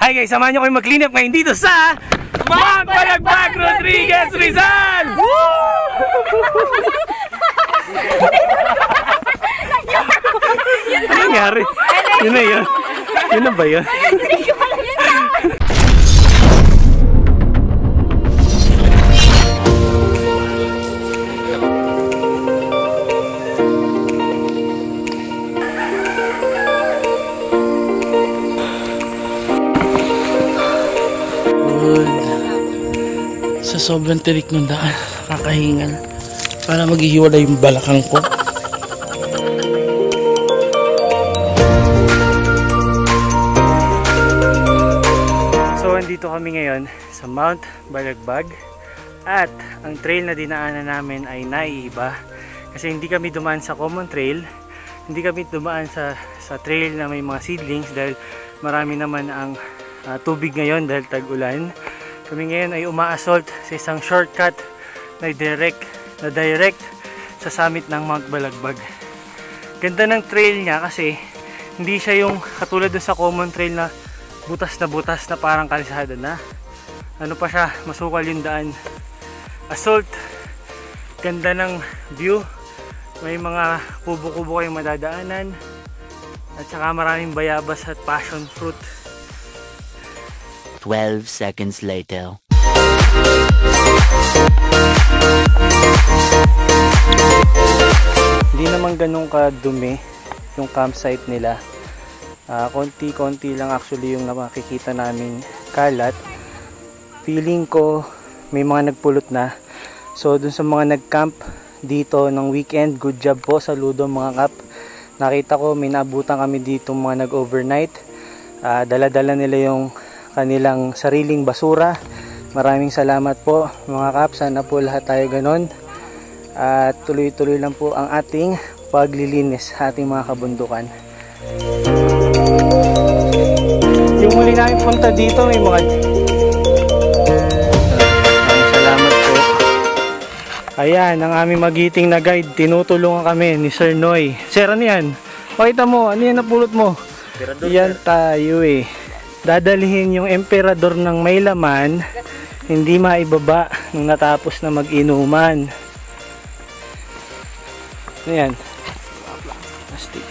Hi guys, samahan nyo kayo mag-clean up ngayon dito sa Mount Balagbag, Rodriguez, Rizal! Ano nangyari? Yun na yun. Yun na ba yun? Sa sobrang tirik ng daan, kakahingal para maghihiwala yung balakang ko. So andito kami ngayon sa Mount Balagbag at ang trail na dinaanan namin ay naiiba kasi hindi kami dumaan sa common trail, hindi kami dumaan sa trail na may mga seedlings dahil marami naman ang tubig ngayon dahil tag-ulan. Kami ngayon ay uma-assault sa isang shortcut na direct sa summit ng Mount Balagbag. Ganda ng trail niya kasi hindi siya yung katulad doon sa common trail na butas na parang kalsada na. Ano pa siya, masukal yung daan. Assault, ganda ng view. May mga kubo-kubo kayong madadaanan. At saka maraming bayabas at passion fruit. 12 seconds later. Hindi naman ganun kadumi yung campsite nila. Konti-konti lang actually yung nakikita naming kalat. Feeling ko may mga nagpulot na. So dun sa mga nag-camp dito ng weekend, good job po, saludo mga kap. Nakita ko may naabutan kami dito mga nag-overnight. Dala-dala nila yung kanilang sariling basura. Maraming salamat po mga kap, sana po lahat tayo ganon at tuloy-tuloy lang po ang ating paglilinis sa ating mga kabundukan. Yung muli namin punta dito may mga maraming salamat po. Ayan ang aming magiting na guide, tinutulungan kami ni Sir Noy. Sir, ano yan? Pakita mo, ano yan napulot mo? Yan tayo eh. Dadalhin yung emperador ng may laman, hindi maibaba nung natapos na mag-inuman. Ayan. Plastic.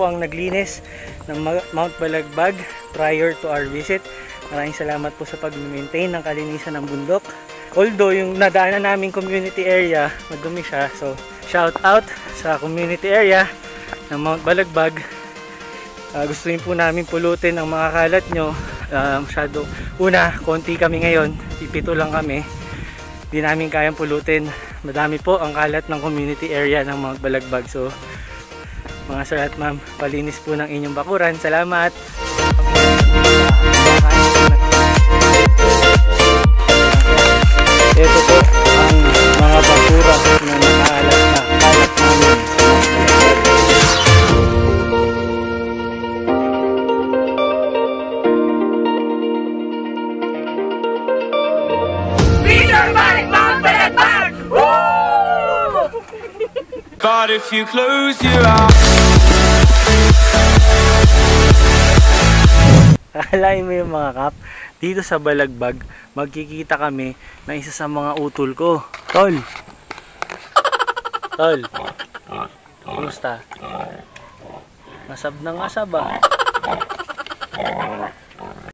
Ang naglinis ng Mount Balagbag prior to our visit. Maraming salamat po sa pag-maintain ng kalinisan ng bundok. Although yung nadaanan naming community area, madumi siya. So shout out sa community area ng Mount Balagbag. Gusto rin po namin pulutin ang mga kalat nyo. Masyado. Una, konti kami ngayon. Pipito lang kami. Di namin kayang pulutin. Madami po ang kalat ng community area ng Mount Balagbag. So mga sir at ma'am, palinis po ng inyong bakuran. Salamat! Ito po ang mga basura na nakaalat na kalat namin. Peter Balik Mount Balagbag! Woo! But if you close your eyes. Akalain mo yung mga kap, dito sa Balagbag, magkikita kami ng isa sa mga utol ko. Tol! Tol! Kumusta? Ngasab na ngasab ah.